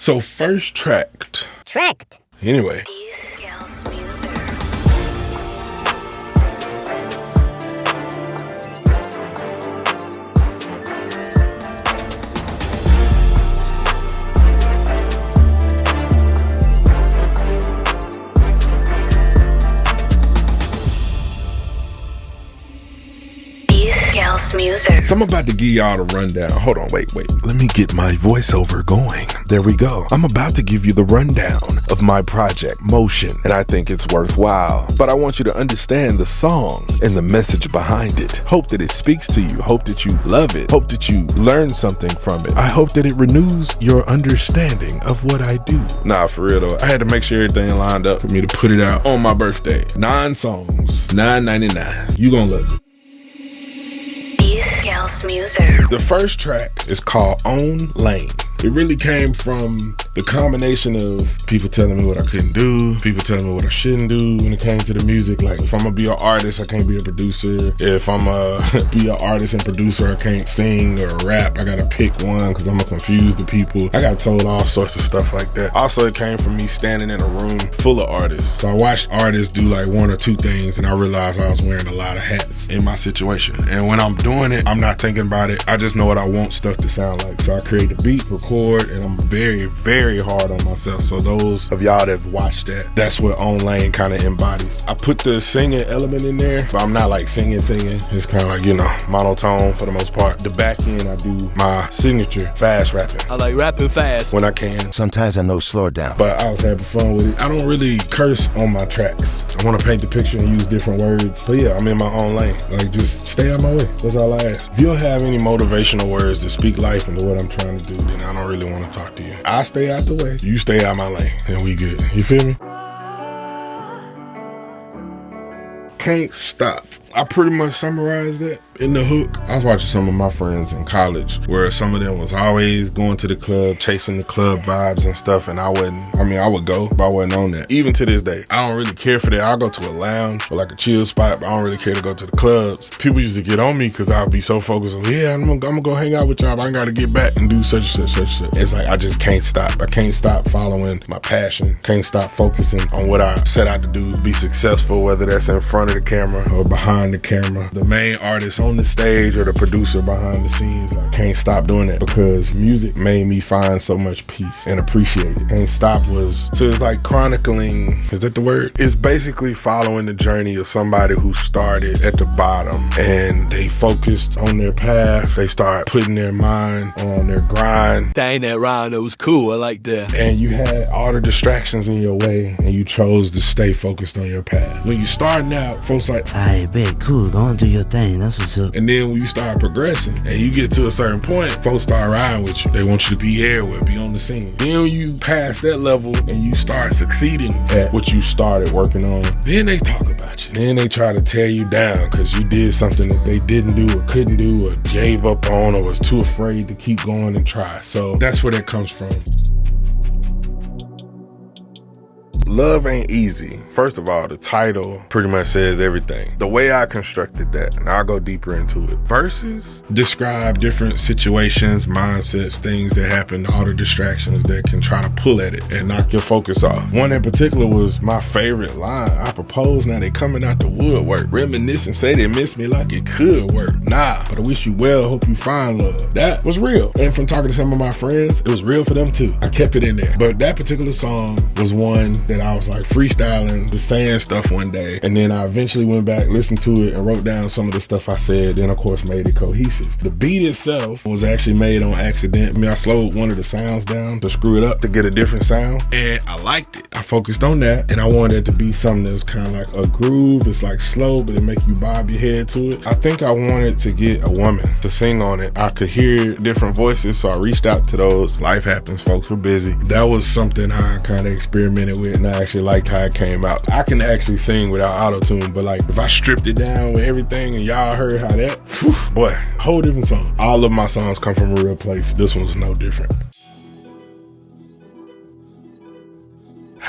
So first tracked. Anyway. DScales music. Music. So I'm about to give y'all the rundown. Hold on, wait. Let me get my voiceover going. There we go. I'm about to give you the rundown of my project, Motion, and I think it's worthwhile. But I want you to understand the song and the message behind it. Hope that it speaks to you. Hope that you love it. Hope that you learn something from it. I hope that it renews your understanding of what I do. Nah, for real though. I had to make sure everything lined up for me to put it out on my birthday. 9 songs, $9.99. You gonna love it. DScales music. The first track is called Own Lane. It really came from the combination of people telling me what I couldn't do, people telling me what I shouldn't do when it came to the music. Like, if I'm gonna be an artist, I can't be a producer. If I'm gonna be an artist and producer, I can't sing or rap. I gotta pick one because I'm gonna confuse the people. I got told all sorts of stuff like that. Also, it came from me standing in a room full of artists. So I watched artists do like 1 or 2 things, and I realized I was wearing a lot of hats in my situation. And when I'm doing it, I'm not thinking about it. I just know what I want stuff to sound like. So I create a beat, record, and I'm very, very hard on myself. So those of y'all that have watched that, that's what Own Lane kind of embodies. I put the singing element in there, but I'm not like singing. It's kind of like, you know, monotone for the most part. The back end, I do my signature fast rapping. I like rapping fast when I can. Sometimes I know slow it down. But I was having fun with it. I don't really curse on my tracks. I want to paint the picture and use different words. But yeah, I'm in my own lane. Like, just stay out my way. That's all I ask. If you don't have any motivational words to speak life into what I'm trying to do, then I don't really want to talk to you. I stay out the way, you stay out my lane, and we good. You feel me? Can't stop. I pretty much summarized that in the hook. I was watching some of my friends in college where some of them was always going to the club, chasing the club vibes and stuff, and I would go, but I wasn't on that. Even to this day, I don't really care for that. I'll go to a lounge or like a chill spot, but I don't really care to go to the clubs. People used to get on me because I'll be so focused on, yeah, I'm gonna go hang out with y'all, but I gotta get back and do such and such. It's like I just can't stop. I can't stop following my passion. Can't stop focusing on what I set out to do, be successful, whether that's in front of the camera or behind the camera, the main artist on the stage or the producer behind the scenes. I can't stop doing that because music made me find so much peace and appreciate it. Can't stop so it's like chronicling, is that the word? It's basically following the journey of somebody who started at the bottom and they focused on their path. They start putting their mind on their grind. Dang, that rhyme, that was cool. I like that. And you had all the distractions in your way and you chose to stay focused on your path. When you starting out, folks like, I bet. Cool, go on do your thing, that's what's up. And then when you start progressing and you get to a certain point, folks start riding with you. They want you to be everywhere, be on the scene. Then when you pass that level and you start succeeding at what you started working on, then they talk about you. Then they try to tear you down because you did something that they didn't do or couldn't do or gave up on or was too afraid to keep going and try. So that's where that comes from. Love ain't easy. First of all, the title pretty much says everything. The way I constructed that, and I'll go deeper into it. Verses describe different situations, mindsets, things that happen, all the distractions that can try to pull at it and knock your focus off. One in particular was my favorite line. I propose, now they coming out the woodwork. Reminisce and say they miss me like it could work. Nah, but I wish you well, hope you find love. That was real. And from talking to some of my friends, it was real for them too. I kept it in there. But that particular song was one that I was like freestyling, just saying stuff one day. And then I eventually went back, listened to it, and wrote down some of the stuff I said, then of course made it cohesive. The beat itself was actually made on accident. I slowed one of the sounds down to screw it up to get a different sound. And I liked it. I focused on that. And I wanted it to be something that was kind of like a groove. It's like slow, but it make you bob your head to it. I think I wanted to get a woman to sing on it. I could hear different voices, so I reached out to those. Life happens, folks were busy. That was something I kind of experimented with, and I actually liked how it came out. I can actually sing without auto-tune, but like if I stripped it down with everything and y'all heard how that, whew, boy, whole different song. All of my songs come from a real place. This one was no different.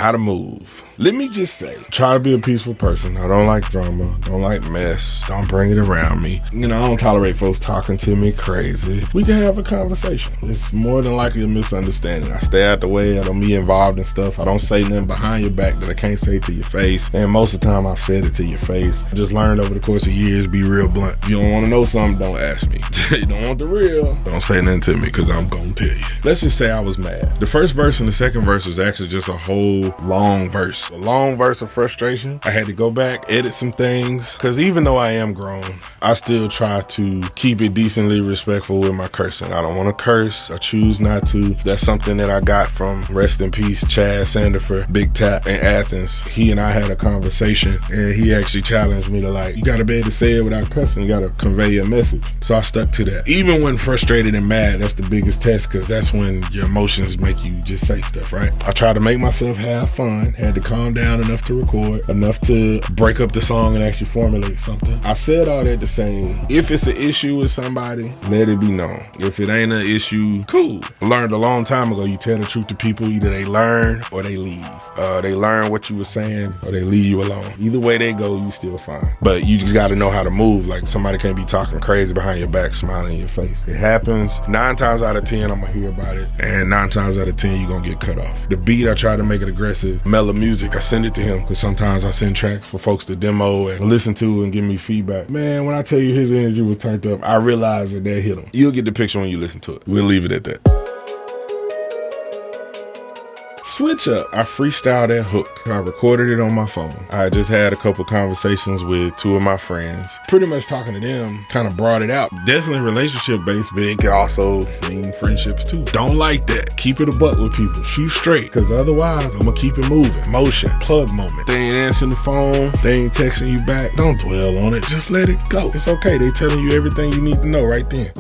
how to move. Let me just say, try to be a peaceful person. I don't like drama, don't like mess, don't bring it around me. I don't tolerate folks talking to me crazy. We can have a conversation. It's more than likely a misunderstanding. I stay out the way, I don't be involved in stuff. I don't say nothing behind your back that I can't say to your face. And most of the time I've said it to your face. I just learned over the course of years, be real blunt. If you don't want to know something, don't ask me. You don't want the real, don't say nothing to me, because I'm gonna tell you. Let's just say I was mad. The first verse and the second verse was actually just a whole long verse. A long verse of frustration. I had to go back, edit some things, because even though I am grown, I still try to keep it decently respectful with my cursing. I don't want to curse. I choose not to. That's something that I got from, rest in peace, Chad Sandifer, Big Tap in Athens. He and I had a conversation, and he actually challenged me to, like, you gotta be able to say it without cussing. You gotta convey a message. So I stuck to that. Even when frustrated and mad, that's the biggest test, because that's when your emotions make you just say stuff, right? I try to make myself have fun, had to calm down enough to record, enough to break up the song and actually formulate something. I said all that to say, if it's an issue with somebody, let it be known. If it ain't an issue, cool. I learned a long time ago, you tell the truth to people, either they learn or they leave. They learn what you were saying or they leave you alone. Either way they go, you still fine. But you just gotta know how to move. Like, somebody can't be talking crazy behind your back, smiling in your face. It happens. 9 times out of 10, I'm gonna hear about it. And 9 times out of 10, you're gonna get cut off. The beat, I try to make it aggressive. Mellow music, I send it to him, because sometimes I send tracks for folks to demo and listen to and give me feedback. Man, when I tell you his energy was turned up, I realized that hit him. You'll get the picture when you listen to it. We'll leave it at that. Switch Up, I freestyled that hook. I recorded it on my phone. I just had a couple conversations with 2 of my friends. Pretty much talking to them, kind of brought it out. Definitely relationship based, but it could also mean friendships too. Don't like that. Keep it a buck with people. Shoot straight, because otherwise I'm gonna keep it moving. Motion, plug moment. They ain't answering the phone, they ain't texting you back. Don't dwell on it. Just let it go. It's okay. They telling you everything you need to know right then.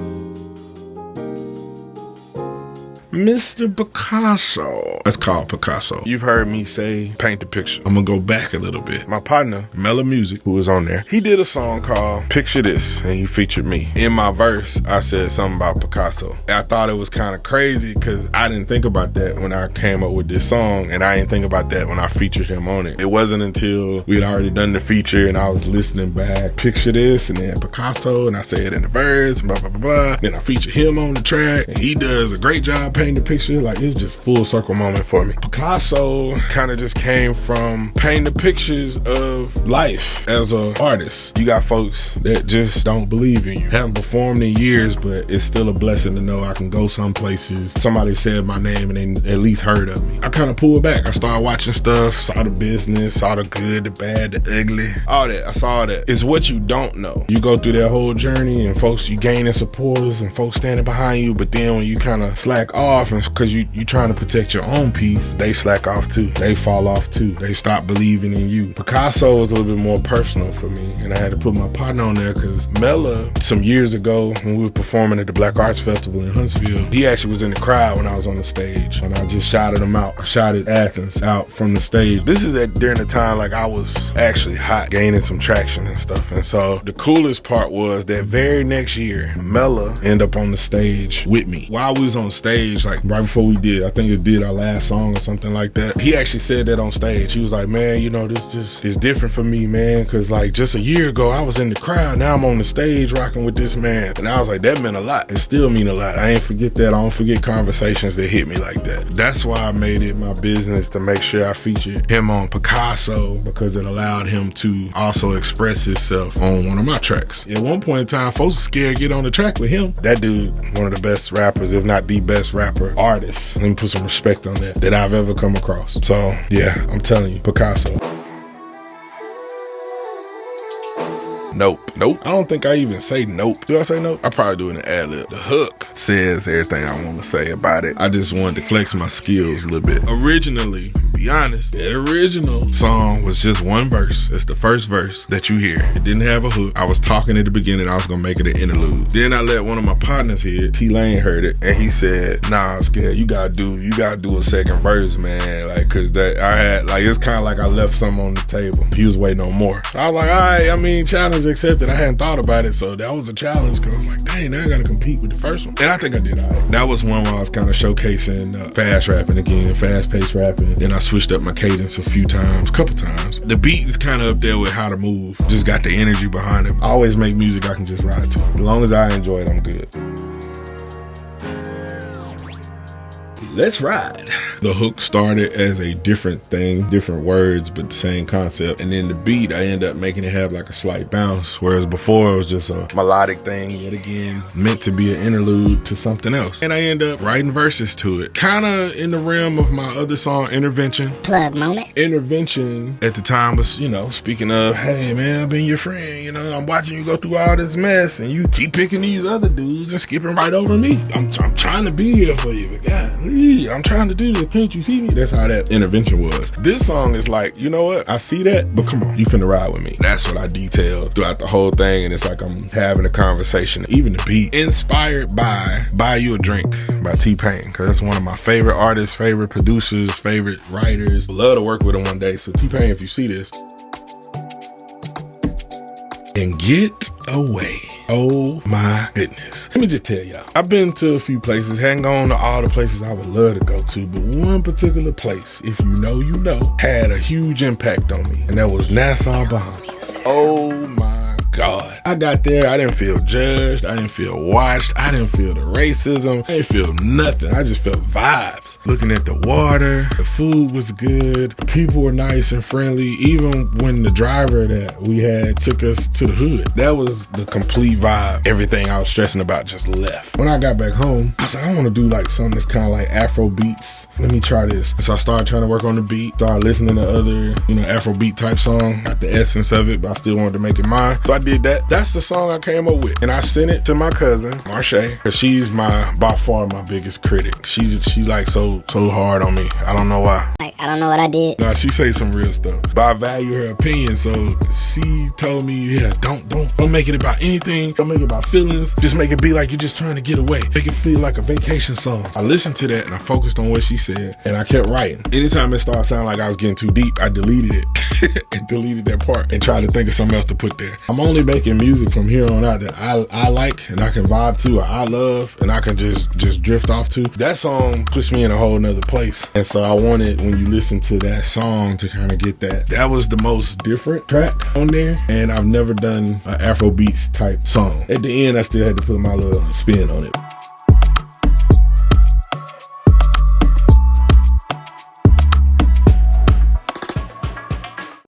Mr. Picasso. That's called Picasso. You've heard me say paint the picture. I'm gonna go back a little bit. My partner, Mellow Music, who was on there, he did a song called Picture This, and he featured me. In my verse, I said something about Picasso. I thought it was kind of crazy, because I didn't think about that when I came up with this song, and I didn't think about that when I featured him on it. It wasn't until we had already done the feature and I was listening back, Picture This, and then Picasso, and I say it in the verse, blah, blah, blah, blah. Then I feature him on the track, and he does a great job painting the picture. Like, it was just full circle moment for me. Picasso kind of just came from painting the pictures of life as an artist. You got folks that just don't believe in you. Haven't performed in years, but it's still a blessing to know I can go some places. Somebody said my name and they at least heard of me. I kind of pulled back. I started watching stuff, saw the business, saw the good, the bad, the ugly, all that. I saw that. It's what you don't know. You go through that whole journey and folks, you gaining supporters and folks standing behind you, but then when you kind of slack off, and because you trying to protect your own peace, they slack off too. They fall off too. They stop believing in you. Picasso was a little bit more personal for me, and I had to put my partner on there because Mella, some years ago when we were performing at the Black Arts Festival in Huntsville, he actually was in the crowd when I was on the stage, and I just shouted him out. I shouted Athens out from the stage. This is during the time like I was actually hot, gaining some traction and stuff. And so the coolest part was that very next year, Mella ended up on the stage with me. While we was on stage, like right before we did, I think it did our last song or something like that, he actually said that on stage. He was like, man, you know, this just is different for me, man, because like just a year ago I was in the crowd, now I'm on the stage rocking with this man. And I was like, that meant a lot. It still mean a lot. I ain't forget that. I don't forget conversations that hit me like that. That's why I made it my business to make sure I featured him on Picasso, because it allowed him to also express himself on one of my tracks. At one point in time, folks were scared to get on the track with him. That dude, one of the best rappers, if not the best rapper, artist, let me put some respect on that I've ever come across. So yeah, I'm telling you, Picasso. Nope. I don't think I even say nope. Do I say nope? I probably do it in an ad-lib. The hook says everything I want to say about it. I just wanted to flex my skills a little bit. Originally, to be honest, that original song was just one verse. It's the first verse that you hear. It didn't have a hook. I was talking at the beginning. I was going to make it an interlude. Then I let one of my partners hear it. T-Lane heard it, and he said, nah, Scale, you gotta do a second verse, man. Like, cause it's kind of like I left something on the table. He was waiting on more. So I was like, all right, I mean, challenge accepted. I hadn't thought about it, so that was a challenge, because I was like, dang, now I gotta compete with the first one. And I think I did all right. That was one where I was kind of showcasing fast rapping again, fast-paced rapping. Then I switched up my cadence a couple times. The beat is kind of up there with how to move. Just got the energy behind it. I always make music I can just ride to. As long as I enjoy it, I'm good. Let's ride. The hook started as a different thing, different words, but the same concept. And then the beat, I end up making it have like a slight bounce. Whereas before it was just a melodic thing, yet again, meant to be an interlude to something else. And I end up writing verses to it. Kind of in the realm of my other song, Intervention. Plug moment. Intervention at the time was, speaking of, hey man, I've been your friend, I'm watching you go through all this mess and you keep picking these other dudes and skipping right over me. I'm trying to be here for you, but God, I'm trying to do this. Can't you see me? That's how that intervention was. This song is like, you know what? I see that, but come on, you finna ride with me. That's what I detailed throughout the whole thing, and it's like I'm having a conversation. Even the beat, inspired by Buy You a Drink by T-Pain, because that's one of my favorite artists, favorite producers, favorite writers. Would love to work with him one day. So T-Pain, if you see this. And get away. Oh my goodness. Let me just tell y'all, I've been to a few places, hadn't gone to all the places I would love to go to, but one particular place, if you know, had a huge impact on me, and that was Nassau, Bahamas. Oh my God. I got there, I didn't feel judged, I didn't feel watched, I didn't feel the racism, I didn't feel nothing. I just felt vibes. Looking at the water, the food was good, people were nice and friendly, even when the driver that we had took us to the hood. That was the complete vibe. Everything I was stressing about just left. When I got back home, I was like, I want to do like something that's kind of like Afro beats. Let me try this. So I started trying to work on the beat, started listening to other, Afro beat type song, got the essence of it, but I still wanted to make it mine. So I did that. That's the song I came up with. And I sent it to my cousin, Marche, because she's by far my biggest critic. She like so hard on me. I don't know why. Like, I don't know what I did. Nah, she say some real stuff, but I value her opinion. So she told me, yeah, don't make it about anything. Don't make it about feelings. Just make it be like you're just trying to get away. Make it feel like a vacation song. I listened to that and I focused on what she said and I kept writing. Anytime it started sounding like I was getting too deep, I deleted it and deleted that part and tried to think of something else to put there. I'm only making music from here on out that I like and I can vibe to, or I love and I can just drift off to. That song puts me in a whole nother place. And so I wanted, when you listen to that song, to kind of get that. That was the most different track on there, and I've never done an Afro beats type song. At the end, I still had to put my little spin on it.